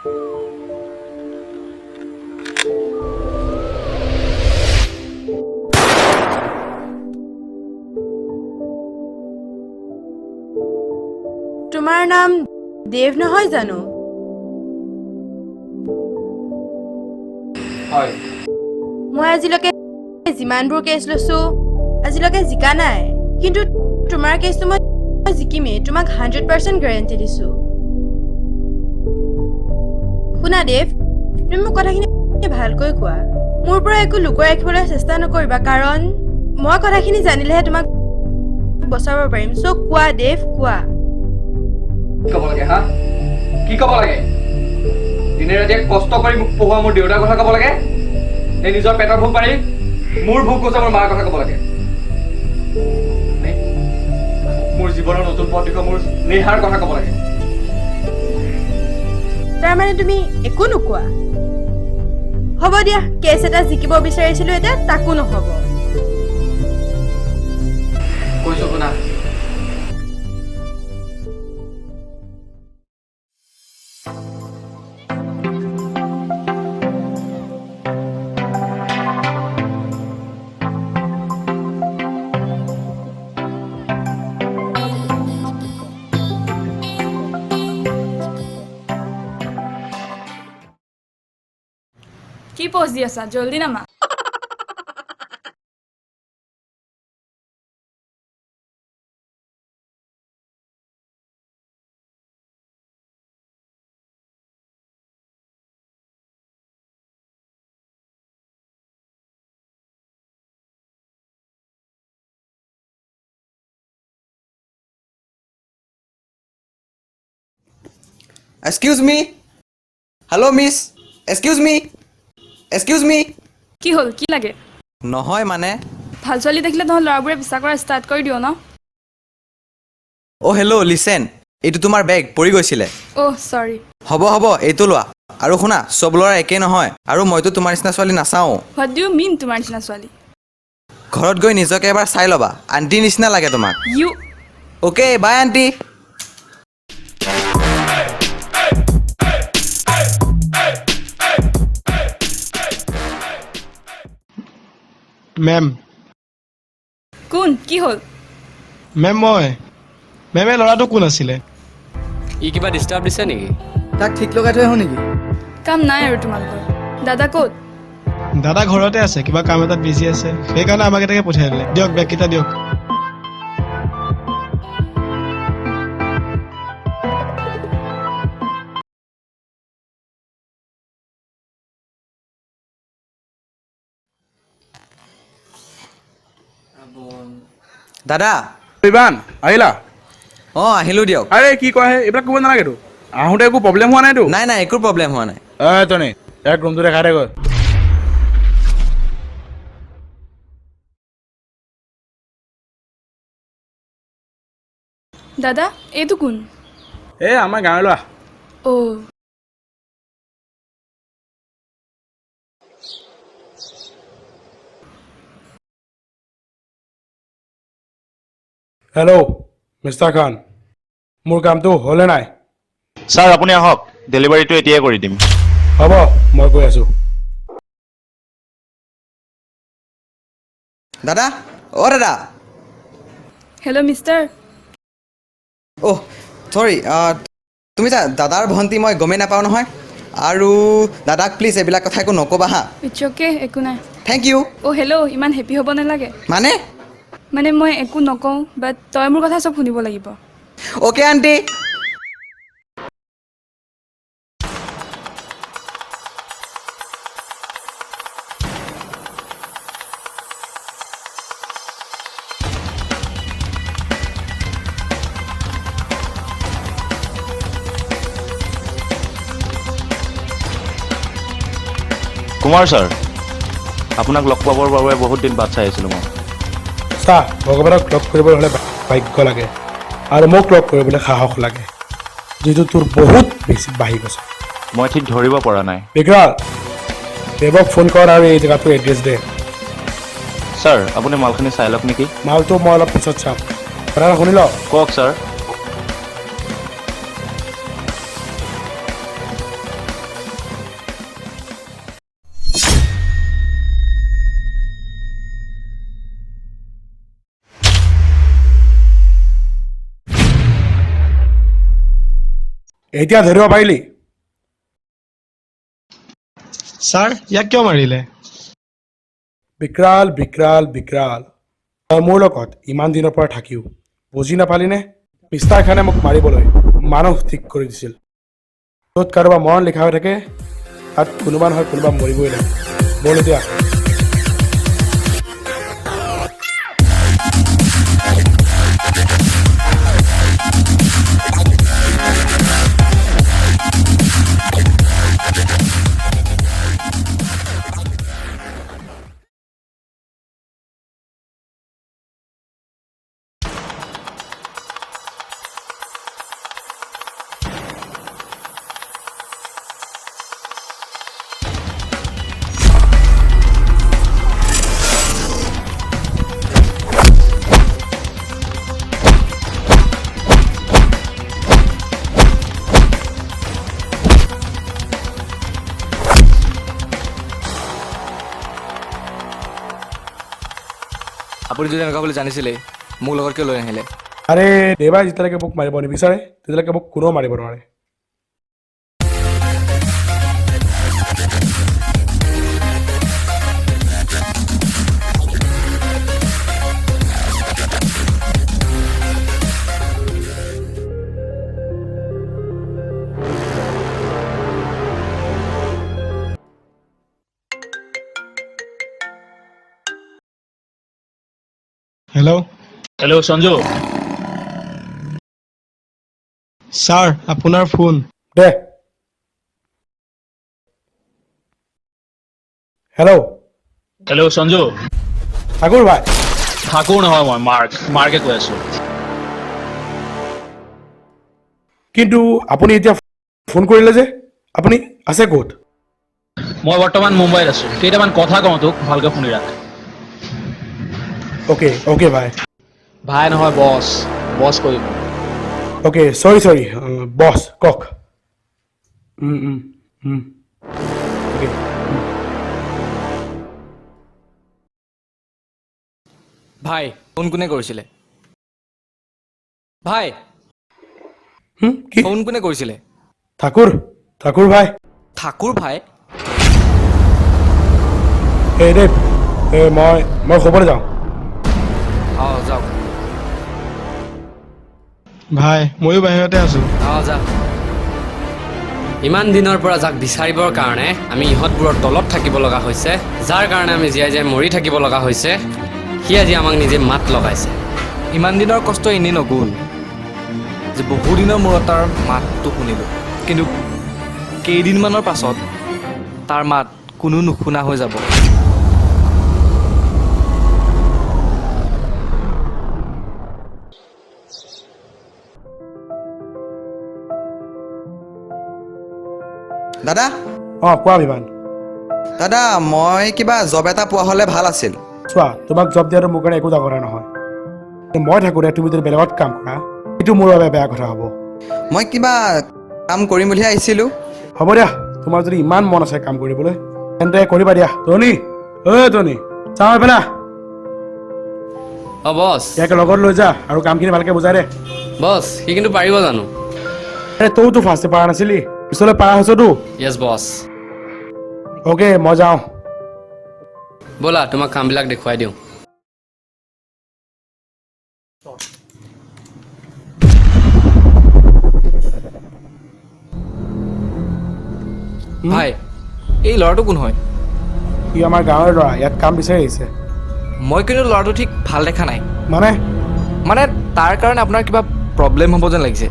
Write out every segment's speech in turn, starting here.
তোমাৰ নাম দেৱ নহয় জানো? হয়। মই আজিলৈকে যিমানবোৰ কেছ লৈছো আজিলৈকে জিকা নাই, কিন্তু তোমাৰ কেছটো মই জিকিমেই, তোমাক 100% গেৰাণ্টি দিছো। শুনা দেৱ, তুমি মোক কথাখিনি ভালকৈ কোৱা। মোৰ পৰা একো লুকুৱাই ৰাখিবলৈ চেষ্টা নকৰিবা, কাৰণ মই কথাখিনি জানিলেহে তোমাক বচাব পাৰিম। চ' কোৱা দেৱ, কোৱা। কি ক'ব লাগে হা? কি ক'ব লাগে? দিনে ৰাতিয়ে কষ্ট কৰি মোক পঢ়োৱা মোৰ দেউতাৰ কথা ক'ব লাগে? নে নিজৰ পেটৰ ভোক পাৰি মোৰ ভোক গৈছে মোৰ মাৰ কথা ক'ব লাগে? মোৰ জীৱনৰ নতুন পথ দেখুৱা মোৰ নেহাৰ কথা ক'ব লাগে? তাৰমানে তুমি একো নোকোৱা? হ'ব দিয়া, কেছ এটা জিকিব বিচাৰিছিলো, এতিয়া তাকো নহ'ব। কৈছো শুনা, কি পোজ দি আছা? জলদি নামা। Excuse me? Hello, miss? Excuse me? Excuse me? কি হ'ল? কি লাগে? নহয় মানে। ভাল ছোৱালী দেখিলে তহঁত ল'ৰাবোৰে বিশ্বাস কৰা ষ্টাৰ্ট কৰি দিয় ন? অ' হেল্ল' লিচেন, এইটো তোমাৰ বেগ পৰি গৈছিলে। অহ চৰি। হ'ব হ'ব, এইটো লোৱা। আৰু শুনা, চব ল'ৰা একেই নহয়, আৰু মইতো তোমাৰ নিচিনা ছোৱালী নাচাওঁ। হোৱাট ডু ইউ মিন তোমাৰ নিচিনা ছোৱালী? ঘৰত গৈ নিজকে এবাৰ চাই ল'বা, আণ্টিৰ নিচিনা লাগে তোমাক। ইউ অ'কে, বাই আণ্টি। মেম কোন? কি হ'ল? মেম মেমে ল'ৰাটো কোন আছিলে? ই কিবা ডিষ্টাৰ্ব দিছে নেকি? তাক ঠিক লগাই থৈ আহোঁ নেকি? কাম নাই আৰু তোমালোকৰ? দাদা ক'ত? দাদা ঘৰতে আছে, কিবা কাম এটাত বিজি আছে, সেইকাৰণে আমাক এটাকে পঠিয়াই দিলে। দিয়ক বেগকেইটা দিয়ক। দাদা। ইবান আহিলা? অঁ আহিলোঁ দিয়ক। আৰে কি কয় এইবিলাক ক'ব নালাগেতো, আহোঁতে একো প্ৰব্লেম হোৱা নাইতো? নাই নাই, একো প্ৰব্লেম হোৱা নাই। তনে এক ৰুমটো দেখাই দে গৈ। দাদা এইটো কোন? এই আমাৰ গাঁৱৰ ল'ৰা। অ' হেল্ল' মিষ্টাৰ খান, মোৰ কামটো হ'লে নাই? ছাৰ আপুনি আহক, ডেলিভাৰীটো এতিয়াই কৰি দিম। হ'ব, মই গৈ আছোঁ। দাদা, অ' দাদা। Hello' mister. অহ চৰি, তুমি দাদাৰ ভণ্টি মই গমেই নাপাওঁ নহয়, আৰু দাদাক প্লিজ এইবিলাক কথা একো নক'বা হা। ইটছ অ'কে, একো নাই। Thank you. অ' হেল্ল', ইমান হেপী হ'ব নালাগে। মানে মই একো নকওঁ, বাট তই মোৰ কথা চব শুনিব লাগিব। Okay aunty. কুমাৰ ছাৰ, আপোনাক লগ পাবৰ বাবে বহুত দিন বাট চাই আছিলোঁ মই। চা, ভগৱানক লগ কৰিবলৈ হ'লে ভাগ্য লাগে, আৰু মোক লগ কৰিবলৈ সাহস লাগে, যিটো তোৰ বহুত বেছি বাঢ়ি গৈছে। মই ঠিক ধৰিব পৰা নাই। বিক্ৰাল, দেৱক ফোন কৰ আৰু এই জেগাটোৰ এড্ৰেছ দে। ছাৰ আপুনি মালখিনি চাই লওক নেকি? মালটো মই অলপ পিছত চাম, কথাটা শুনি ল। কওক ছাৰ। এতিয়া ধৰিব পাৰিলি? ছাৰ ইয়াক কিয় মাৰিলে? বিকৰাল বিকৰাল বিকৰাল, তই মোৰ লগত ইমান দিনৰ পৰা থাকিও বুজি নাপালিনে? মিষ্টাৰ খানে মোক মাৰিবলৈ মানুহ ঠিক কৰি দিছিল। য'ত কাৰোবাৰ মৰণ লিখা হৈ থাকে তাত কোনোবা নহয় কোনোবা মৰিবই লাগে। বল এতিয়া। আপুনি যদি এনেকুৱা বুলি জানিছিলেই মোক লগত কিয় লৈ আহিলে? আৰে দেৱাই যেতিয়ালৈকে মোক মাৰিব নিবিচাৰে তেতিয়ালৈকে মোক কোনেও মাৰিব নোৱাৰে। হেল্ল'। হেল্ল' সঞ্জু। ছাৰ আপোনাৰ ফোন। দে। হেল্ল'। হেল্ল' সঞ্জু। ঠাকুৰ ভাই। ঠাকুৰ নহয়, মই মাৰ্কে কৈ আছো। কিন্তু আপুনি এতিয়া ফোন কৰিলে যে, আপুনি আছে ক'ত? মই বৰ্তমান মুম্বাইত আছো। কেইটামান কথা কওঁ তোক, ভালকৈ শুনি ৰাখ। অ'কে অ'কে ভাই। ভাই নহয়, বছ কৰিব। অ'কে চৰি বছ কওক। অ'কে। ভাই ফোন কোনে কৰিছিলে? ভাই কি? ফোন কোনে কৰিছিলে? ঠাকুৰ ভাই। ঠাকুৰ ভাই? এই দেৱ মই খবৰলৈ যাওঁ। অঁ যাওক। ভাই ময়ো বাহিৰতে আছোঁ। অঁ যা। ইমান দিনৰ পৰা যাক বিচাৰিবৰ কাৰণে আমি ইহঁতবোৰৰ তলত থাকিব লগা হৈছে, যাৰ কাৰণে আমি জীয়াই জীয়াই মৰি থাকিব লগা হৈছে, সি আজি আমাক নিজে মাত লগাইছে। ইমান দিনৰ কষ্ট এনেই নগ'ল যে বহুদিনৰ মূৰত তাৰ মাতটো শুনিলোঁ, কিন্তু কেইদিনমানৰ পাছত তাৰ মাত কোনো নুশুনা হৈ যাব। দাদা কোৱা বিমান। দাদা মই কিবা জব এটা পোৱা হ'লে ভাল আছিল। চোৱা, তোমাক জব দিয়াটো মোৰ কাৰণে একো ডাঙৰ কথা নহয়। মই থাকোঁতে তুমি যদি বেলেগত কাম কৰা এইটো মোৰ বাবে বেয়া কথা হ'ব। মই কিবা কাম কৰিম বুলিহে আহিছিলোঁ। হ'ব দিয়া, তোমাৰ যদি ইমান মন আছে কাম কৰিবলৈ তেন্তে কৰিবা দিয়া। টনি চাওঁ এইফালে। অঁ বছ। ইয়াকে লগত লৈ যা আৰু কামখিনি ভালকৈ বুজাই দে। বছ সি কিন্তু পাৰিব জানো? তইতো ফাৰ্ষ্টে পৰা নাছিলি, পিছলৈ পাৰা হৈছতো। য়েছ বছ। অ'কে মই যাওঁ। ব'লা তোমাক কামবিলাক দেখুৱাই দিওঁ। ভাই এই ল'ৰাটো কোন হয়? ই আমাৰ গাঁৱৰ ল'ৰা, ইয়াত কাম বিচাৰি আহিছে। মই কিন্তু ল'ৰাটো ঠিক ভাল দেখা নাই। মানে তাৰ কাৰণে আপোনাৰ কিবা প্ৰব্লেম হ'ব যেন লাগিছে।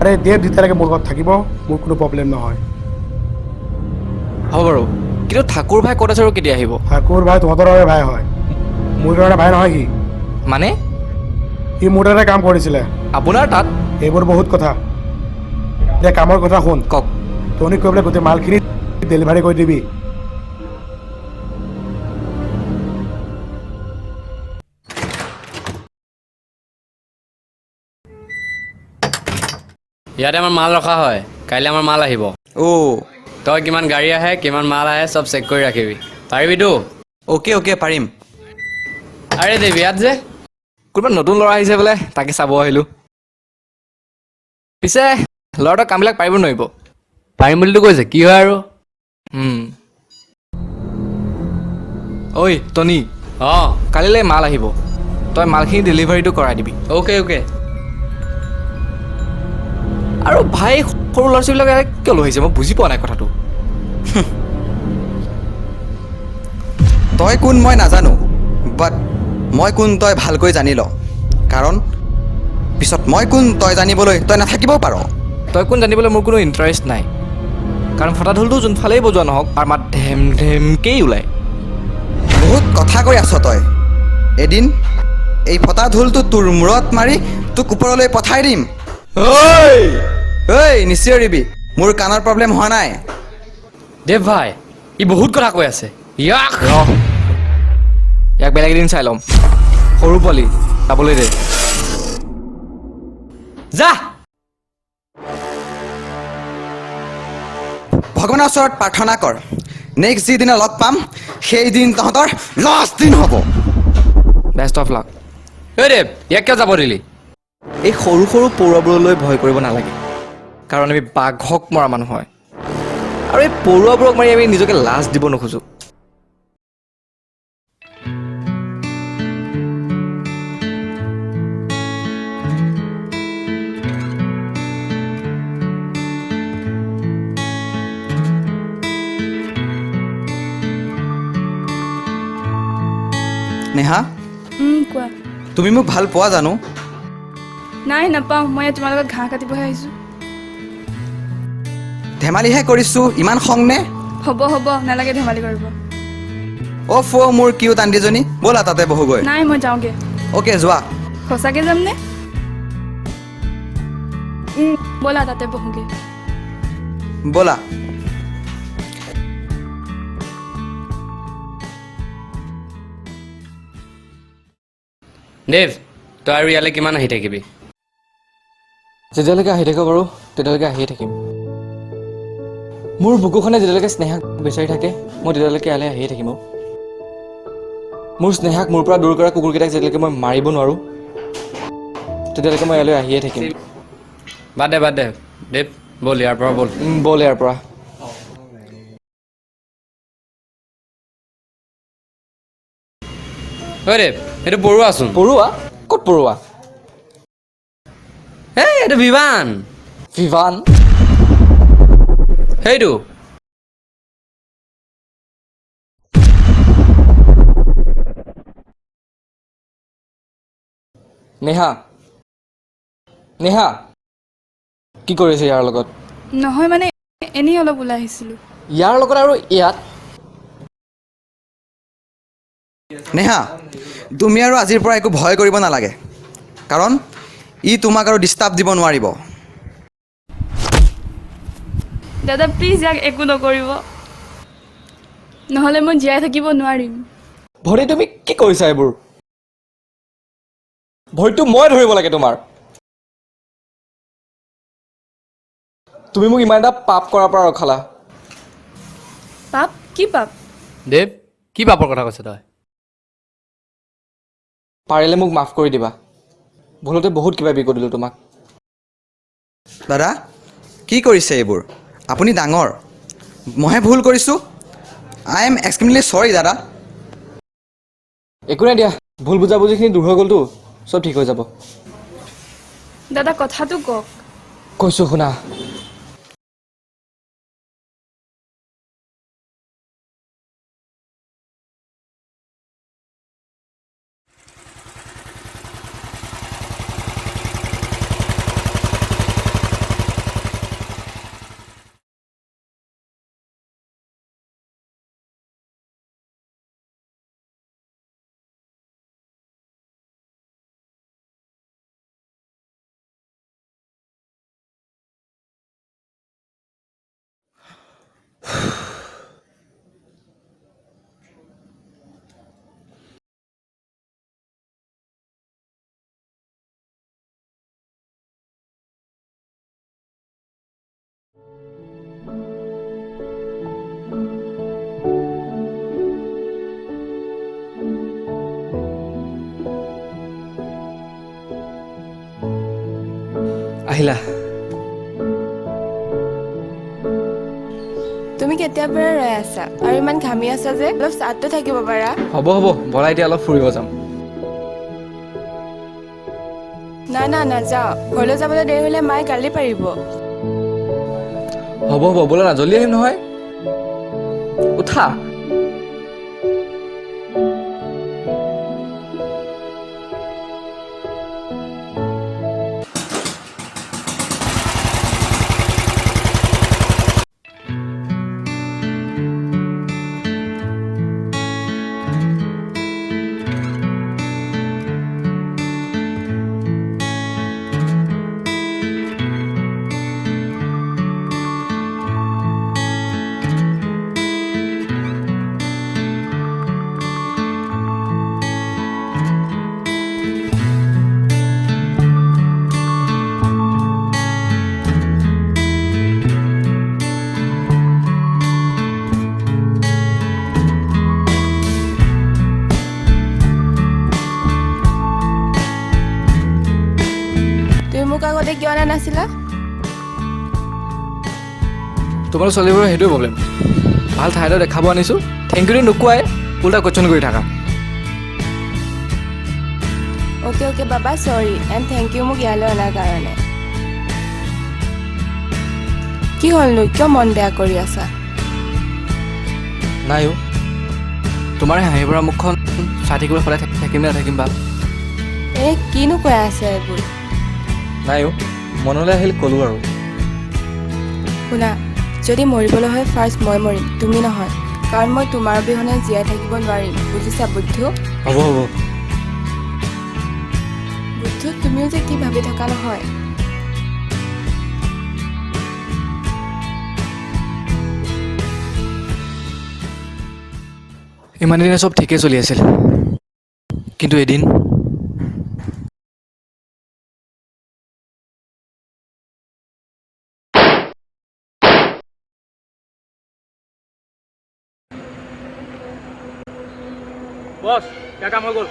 আৰে দেৱ যেতিয়ালৈকে মোৰ লগত থাকিব মোৰ কোনো প্ৰব্লেম নহয়। হ'ব বাৰু, কিন্তু ঠাকুৰ ভাই ক'ত আছে আৰু কেতিয়া আহিব? ঠাকুৰ ভাই তহঁতৰ বাবে ভাই হয়, মোৰ কাৰণে ভাই নহয়। মানে সি মোৰ তাতে কাম কৰিছিলে। আপোনাৰ তাত? এইবোৰ বহুত কথা। এতিয়া কামৰ কথা শুন। কওক। টনিক কৈ পেলাই গোটেই মালখিনি ডেলিভাৰী কৰি দিবি। ইয়াতে আমাৰ মাল ৰখা হয়, কাইলৈ আমাৰ মাল আহিব। তই কিমান গাড়ী আহে কিমান মাল আহে চব চেক কৰি ৰাখিবি, পাৰিবিতো? অ'কে পাৰিম। আৰে দেৱ ইয়াত যে কোনোবা নতুন ল'ৰা আহিছে বোলে, তাকে চাব আহিলোঁ। পিছে ল'ৰাটোৱে কামবিলাক পাৰিব নোৱাৰিব? পাৰিম বুলিতো কৈছে, কি হয় আৰু? ঐ টনি, অঁ কালিলৈ মাল আহিব, তই মালখিনি ডেলিভাৰীটো কৰাই দিবি। Okay okay. আৰু ভাই সৰু ল'ৰা ছোৱালীবিলাক কিয় লৈ আহিছে মই বুজি পোৱা নাই কথাটো। তই কোন মই নাজানো, বাট মই কোন তই ভালকৈ জানি ল, কাৰণ পিছত মই কোন তই জানিবলৈ তই নাথাকিবও পাৰ। তই কোন জানিবলৈ মোৰ কোনো ইণ্টাৰেষ্ট নাই, কাৰণ ফটা ঢোলটো যোনফালেই বজোৱা নহওক তাৰ মাত ধেম ধেমকেই ওলায়। বহুত কথা কৈ আছ তই। এদিন এই ফটা ঢোলটো তোৰ মূৰত মাৰি তোক ওপৰলৈ পঠাই দিম। ঐ নিশ্চয়ৰিবি, মোৰ কাণৰ প্ৰব্লেম হোৱা নাই। দেৱ ভাই, ই বহুত কথা কৈ আছে। ইয়াক ইয়াক বেলেগ এদিন চাই ল'ম। সৰু পোৱালি যাবলৈ দে। যা। ভগৱানৰ ওচৰত প্ৰাৰ্থনা কৰ, নেক্সট যিদিনা লগ পাম সেইদিন তহঁতৰ লাষ্ট দিন হ'ব। Best of luck. ঐ দেৱ, ইয়াক কিয় যাব দিলি? এই সৰু সৰু পৰুৱাবোৰলৈ ভয় কৰিব নালাগে, কাৰণ আমি বাঘক মৰা মানুহ হয়, আৰু এই পৰুৱাবোৰক মাৰি আমি নিজকে লাজ দিব নোখোজোঁ। নেহা, কোৱা। তুমি মোক ভাল পোৱা জানো? নাই, নাপাওঁ। মই ইয়াত তোমাৰ লগত ঘাঁহ কাটিবহে আহিছোঁ। ধেমালিহে কৰিছোঁ, ইমান খং নে? হ'ব হ'ব, নালাগে ধেমালি কৰিব। অ' মোৰ কিউট আণ্টিজনী, ব'লা তাতে বহুগৈ। নাই, মই যাওঁগৈ। অ'কে যোৱা। সঁচাকৈ যামনে? ব'লা তাতে বহোগৈ। ব'লা। দেৱ, তই আৰু ইয়ালৈ কিমান আহি থাকিবি? যেতিয়ালৈকে আহি থাকিব পাৰোঁ তেতিয়ালৈকে আহিয়ে থাকিম। মোৰ বুকুখনে যেতিয়ালৈকে স্নেহাক বিচাৰি থাকে মই তেতিয়ালৈকে ইয়ালৈ আহিয়ে থাকিম। মোৰ স্নেহাক মোৰ পৰা দূৰ কৰা কুকুৰকেইটাক যেতিয়ালৈকে মই মাৰিব নোৱাৰোঁ তেতিয়ালৈকে মই ইয়ালৈ আহিয়ে থাকিম। বাদ দে বাদ দে দেৱ, ব'ল ইয়াৰ পৰা ব'ল। ব'ল ইয়াৰ পৰা। ঐ দেৱ, এইটো পৰুৱাচোন। পৰুৱা? ক'ত পৰুৱা? এই এইটো বিমান। ভিভান? সেইটো নেহা, নেহা কি কৰিছে ইয়াৰ লগত? নহয় মানে এনেই অলপ ওলাই আহিছিলোঁ। ইয়াৰ লগত আৰু ইয়াত? নেহা, তুমি আৰু আজিৰ পৰা একো ভয় কৰিব নালাগে, কাৰণ ই তোমাক আৰু ডিষ্টাৰ্ব দিব নোৱাৰিব। দাদা প্লিজ ইয়াক একো নকৰিব, নহ'লে মই জীয়াই থাকিব নোৱাৰিম। ভৰি তুমি কি কৰিছা এইবোৰ? ভৰিটো মই ধৰিব লাগে তোমাৰ। তুমি মোক ইমান এটা পাপ কৰাৰ পৰা ৰখালা। পাপ? কি পাপ? দেৱ, কি পাপৰ কথা কৈছ তই? পাৰিলে মোক মাফ কৰি দিবা, ভুলতে বহুত কিবা বিকো দিলোঁ তোমাক। দাদা, কি কৰিছে এইবোৰ? আপুনি ডাঙৰ, মইহে ভুল কৰিছোঁ। আই এম এক্সট্ৰিমলি চৰি দাদা। একো নাই দিয়া, ভুল বুজাবুজিখিনি দূৰ হৈ গ'লতো, চব ঠিক হৈ যাব। দাদা কথাটো কওক। কৈছোঁ শুনা। আহিলা? কেতিয়াৰ পৰা ৰৈ আছা আৰু ইমান ঘামি আছা যে অলপ চাহটো থাকিব পাৰা হ'ব বলা এতিয়া অলপ ফুৰিব যাম না নাযাওঁ ঘৰলৈ যাবলৈ দেৰি হ'লে মায়ে গালি পাৰিব হ'ব ব'লা না জল্দি আহিম নহয় উঠা মোক আগতে কিয় অনা নাছিলা তোমালোক ছোৱালীবোৰৰ সেইটোৱে প্ৰব্লেম ভাল ঠাই এটা দেখাব আনিছোঁ থেংক ইউ নোকোৱাই উল্টা কোৱেশ্যন কৰি থাকা অ'কে বাবা চৰি এণ্ড থেংক ইউ মোক ইয়ালৈ অনাৰ কাৰণে কি হ'লনো কিয় মন বেয়া কৰি আছা নাই তোমাৰ হাঁহি ভৰা মুখখন চাই থাকিবলৈ সদায় থাকিম নে নাথাকিম বা কিনো কৈ আছে এইবোৰ নাই মনলৈ আহিল ক'লোঁ আৰু শুনা যদি মৰিবলৈ হয় ফাৰ্ষ্ট মই মৰিম তুমি নহয় কাৰণ মই তোমাৰ অবিহনে জীয়াই থাকিব নোৱাৰিম বুজিছা বুদ্ধু হ'ব বুদ্ধু তুমিও যে কি ভাবি থকা নহয় ইমান দিনে চব ঠিকেই চলি আছিল কিন্তু এদিন বছ ইয়াৰ কাম হৈ গ'ল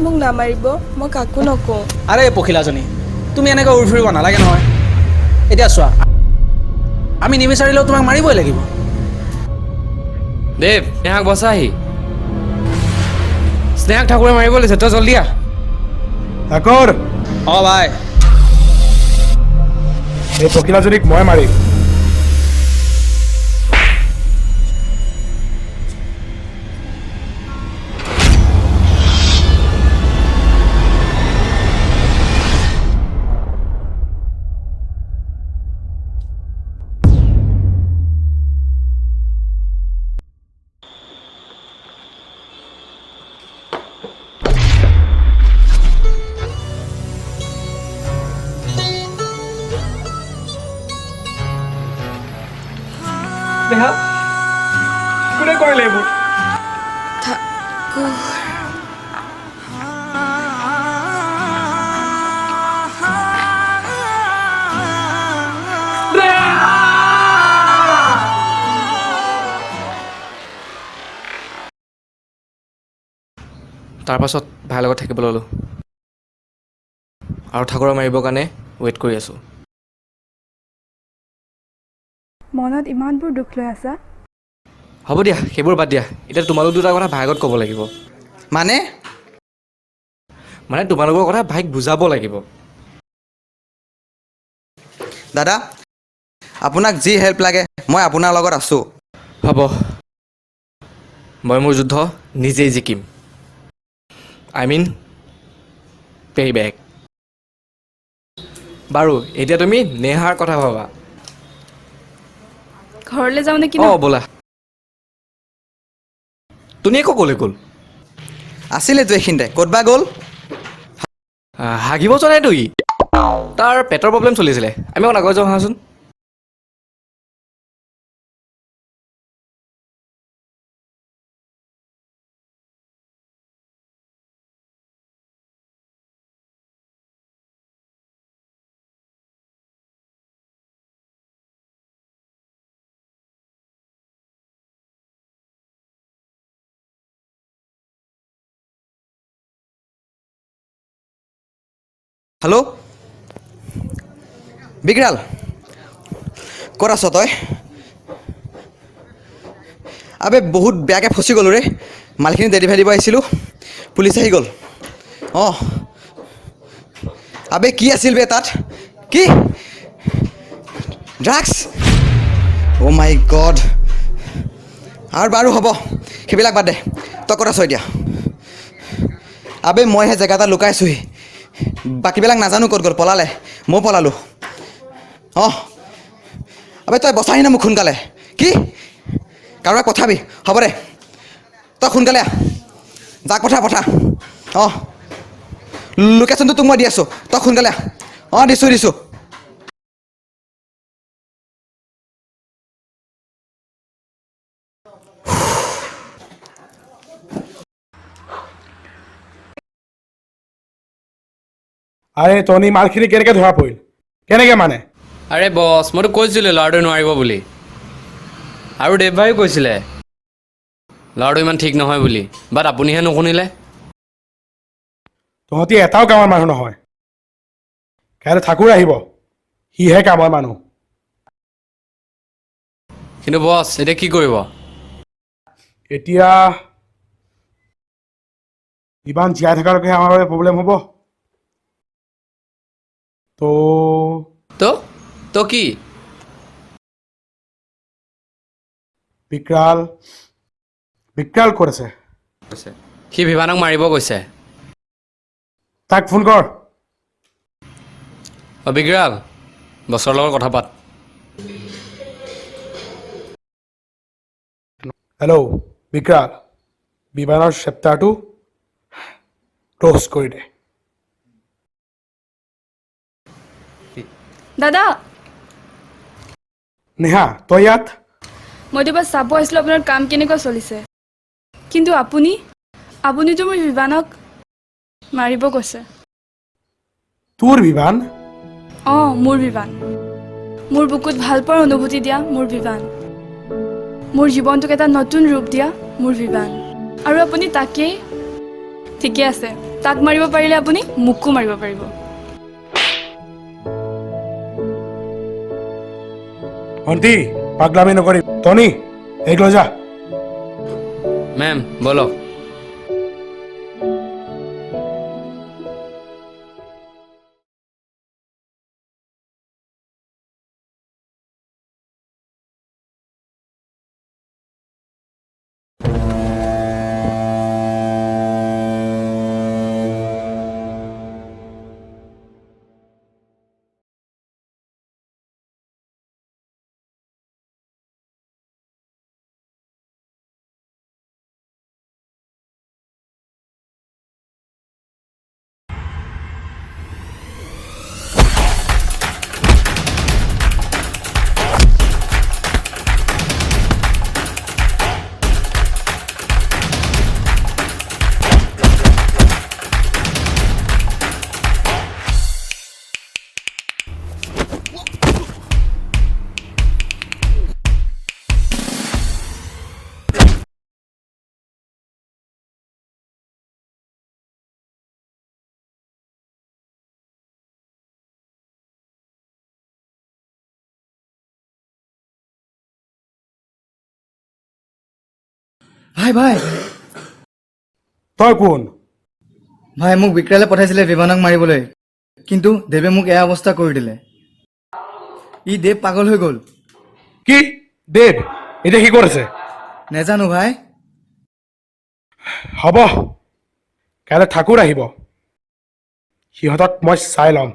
মোক নামাৰিব মই কাকো নকওঁ আৰে পখিলাজনী তুমি এনেকৈ উৰি ফুৰিব নালাগে নহয় এতিয়া চোৱা আমি নিবিচাৰিলেও তোমাক মাৰিবই লাগিব দেৱ স্নেহাক বচাহি স্নেহাক ঠাকুৰে মাৰিব লৈছে তই জল্দি আহ ঠাকুৰ অঁ ভাই এই পখিলাজনীক মই মাৰিম কোনে কৰিলে এইবোৰ তাৰপাছত ভাইৰ লগত থাকিব ল'লোঁ আৰু ঠাকুৰক মাৰিবৰ কাৰণে ৱেইট কৰি আছোঁ মনত ইমানবোৰ দুখ লৈ আছা হ'ব দিয়া সেইবোৰ বাদ দিয়া এতিয়া তোমালোক দুটাৰ কথা ভাইৰ আগত ক'ব লাগিব মানে তোমালোকৰ কথা ভাইক বুজাব লাগিব দাদা আপোনাক যি হেল্প লাগে মই আপোনাৰ লগত আছোঁ হ'ব মই মোৰ যুদ্ধ নিজেই জিকিম আই মিন পেইবেক বাৰু এতিয়া তুমি নেহাৰ কথা ভাবা ঘৰলৈ যাওঁ নেকি ন? অঁ ব'লা তুমি একো ক'লে গ'ল আছিলেতো এইখিনিতে ক'তবা গ'ল হাগিব যোৱা নাইতো ই তাৰ পেটৰ প্ৰব্লেম চলিছিলে আমি অকণ আগুৱাই যাওঁ আহাচোন হেল্ল' বিকৰাল ক'ত আছ তই আবে বহুত বেয়াকৈ ফচি গ'লোঁ ৰে মালখিনি ডেলিভাৰী দিব আহিছিলোঁ পুলিচ আহি গ'ল অঁ আবে কি আছিল বে তাত কি ড্ৰাগছ অ' মাই গড আৰু বাৰু হ'ব সেইবিলাক বাদ দে তই ক'ত আছ এতিয়া আবে মই সেই জেগা এটা লুকাইছোহি বাকীবিলাক নাজানো ক'ত গ'ল পলালে ময়ো পলালোঁ অঁ আবে তই বচাহি না মোক সোনকালে কি কাৰোবাক পঠাবি হ'ব দে তই সোনকালে আহ যাক পঠা অঁ লোকেশ্যনটো তোক মই দি আছোঁ তই সোনকালে আহ অঁ দিছোঁ আৰে টনি মালখিনি কেনেকৈ ধৰা পৰিল কেনেকৈ মানে আৰে বছ মইতো কৈছিলোঁ ল'ৰাটোৱে নোৱাৰিব বুলি আৰু দেৱ ভাইও কৈছিলে ল'ৰাটো ইমান ঠিক নহয় বুলি বাট আপুনিহে নুশুনিলে তহঁতি এটাও কামৰ মানুহ নহয় কাইলৈ ঠাকুৰ আহিব সিহে কামৰ মানুহ কিন্তু বছ এতিয়া কি কৰিব এতিয়া ইমান জীয়াই থকালৈকে আমাৰ বাবে প্ৰব্লেম হ'ব তো কি বিকৰাল ক'ত আছে সি বিভানক মাৰিব গৈছে তাক ফোন কৰ অ' বিগ্ৰাল বছৰৰ লগত কথা পাত হেল্ল' বিকৰাল বিমানৰ চেপ্টাৰটো ক্ল'জ কৰি দে দাদা নেহা তই ইয়াত মইতো বাছ চাব আহিছিলোঁ আপোনাৰ কাম কেনেকুৱা চলিছে কিন্তু আপুনিতো মোৰ বিভানক মাৰিব কৈছে তোৰ বিমান অঁ মোৰ বিভান মোৰ বুকুত ভাল পোৱাৰ অনুভূতি দিয়া মোৰ বিভান মোৰ জীৱনটোক এটা নতুন ৰূপ দিয়া মোৰ বিভান আৰু আপুনি তাকেই ঠিকে আছে তাক মাৰিব পাৰিলে আপুনি মোকো মাৰিব পাৰিব ভণ্টি পাগলামি নকৰি টনি এইক লৈ যা মেম বলক ভাই তই কোন ভাই মোক বিক্ৰালে পঠাইছিলে বিমানক মাৰিবলৈ কিন্তু দেৱে মোক এয়া অৱস্থা কৰি দিলে ই দেৱ পাগল হৈ গ'ল কি দেৱ এতিয়া কি ক'ত আছে নেজানো ভাই হ'ব কাইলৈ ঠাকুৰ আহিব সিহঁতক মই চাই ল'ম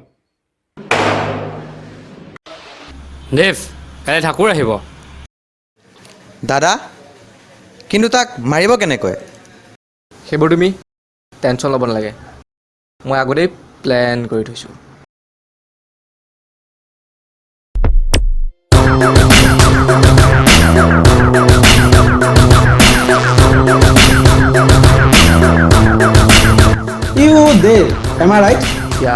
দেৱ কাইলৈ ঠাকুৰ আহিব দাদা কিন্তু তাক মাৰিব কেনেকৈ সেইবোৰ তুমি টেনশ্যন ল'ব নালাগে মই আগতেই প্লেন কৰি থৈছোঁ ইউ দেৱ এম আই ৰাইট ইয়া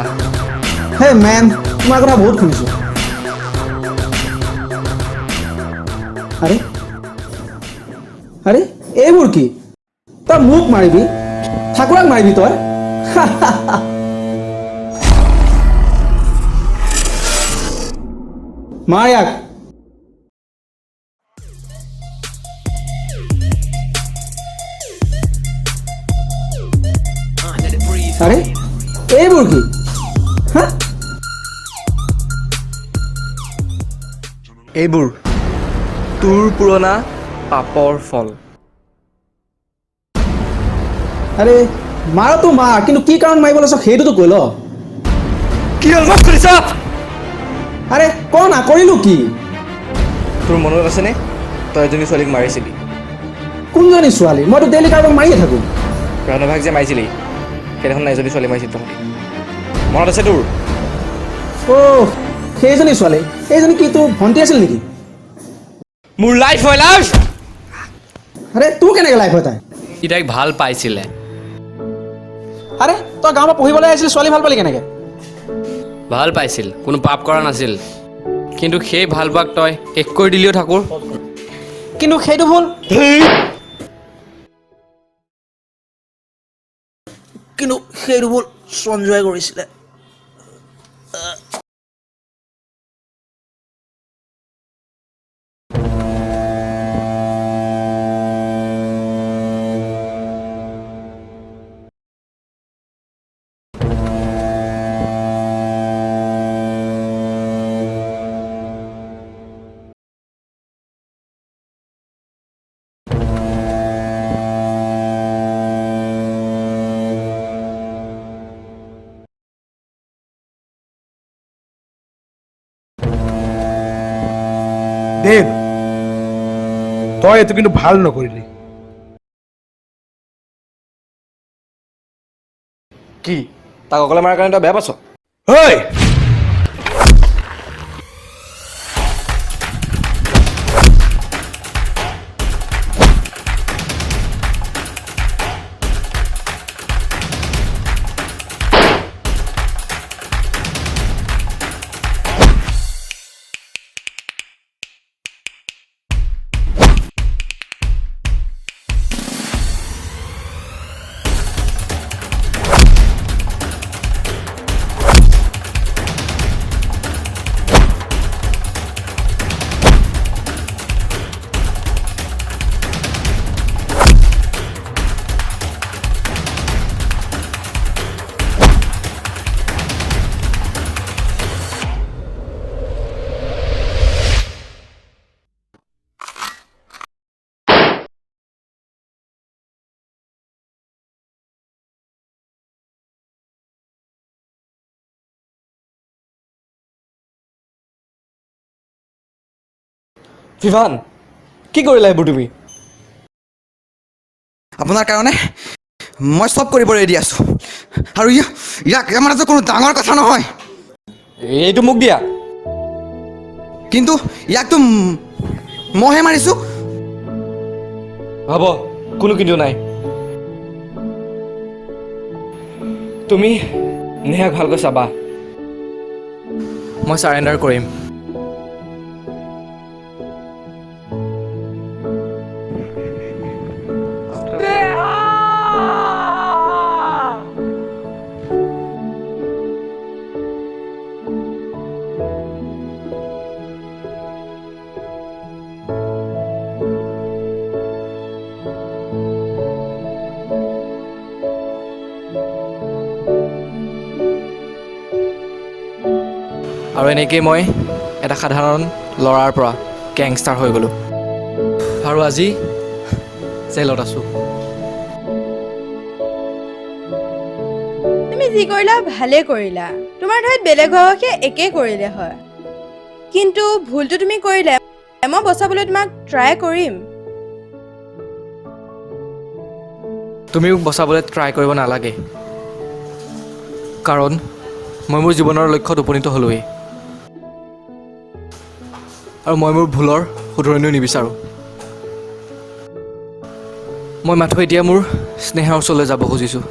হে মেন তোমাৰ কথা বহুত শুনিছোঁ আৰে আৰে এইবোৰ কি তই মোক মাৰিবি ঠাকুৰক মাৰিবি তই মাৰ ইয়াক আৰে এইবোৰ কি হা এইবোৰ তোৰ পুৰণা পাপৰ ফল আৰে মাৰতো মাৰ কিন্তু কি কাৰণ মাৰিব লৈছ সেইটোতো কৈ ল কি হ'ল মোক সুধিছ আৰে ক না কৰিলোঁ কি তোৰ মনত আছেনে তই এজনী ছোৱালীক মাৰিছিলি কোনজনী ছোৱালী মইতো ডেইলি কাৰোবাক মাৰিয়ে থাকোঁ প্ৰণভাক যে মাৰিছিলি সেইদিনাখন এজনী ছোৱালী মাৰিছিল তহঁতি মনত আছে তোৰ অ' সেইজনী ছোৱালী সেইজনী কি তোৰ ভণ্টি আছিল নেকি মোৰ লাইফ হয় লাইফ আৰে তোৰ কেনেকৈ লাইফ হয় তাই সি তাইক ভাল পাইছিলে আৰে তই গাঁৱৰ পৰা পঢ়িবলৈ আহিছিলি ছোৱালী ভাল পালি কেনেকৈ ভাল পাইছিল কোনো পাপ কৰা নাছিল কিন্তু সেই ভাল পোৱাক তই শেষ কৰি দিলিও ঠাকুৰ কিন্তু সেইটো ভুল কিন্তু সেইটো ভুল সঞ্জয়ে কৰিছিলে দেৱ তই এইটো কিন্তু ভাল নকৰিলি কি তাক অকলে মাৰাৰ কাৰণে তই বেয়া পাইছ ঐ ভিভান কি কৰিলা এইবোৰ তুমি আপোনাৰ কাৰণে মই চব কৰিব ৰেডি আছোঁ আৰু ইয়াক আমাৰ কোনো ডাঙৰ কথা নহয় এইটো মোক দিয়া কিন্তু ইয়াকতো মইহে মাৰিছোঁ হ'ব কোনো কিন্তু নাই তুমি নেহাক ভালকৈ চাবা মই চাৰেণ্ডাৰ কৰিম আৰু এনেকেই মই এটা সাধাৰণ ল'ৰাৰ পৰা গেংষ্টাৰ হৈ গ'লোঁ আৰু আজি জেলত আছোঁ যি কৰিলা ভালে কৰিলা তোমাৰ ঠাইত বেলেগ হোৱাকে একে কৰিলে হয় কিন্তু ভুলটো তুমি কৰিলে মই বচাবলৈ তোমাক ট্ৰাই কৰিম তুমি মোক বচাবলৈ ট্ৰাই কৰিব নালাগে কাৰণ মই মোৰ জীৱনৰ লক্ষ্যত উপনীত হ'লোৱেই আৰু মই মোৰ ভুলৰ শুধৰণিও নিবিচাৰোঁ মই মাথো এতিয়া মোৰ স্নেহৰ ওচৰলৈ যাব খুজিছোঁ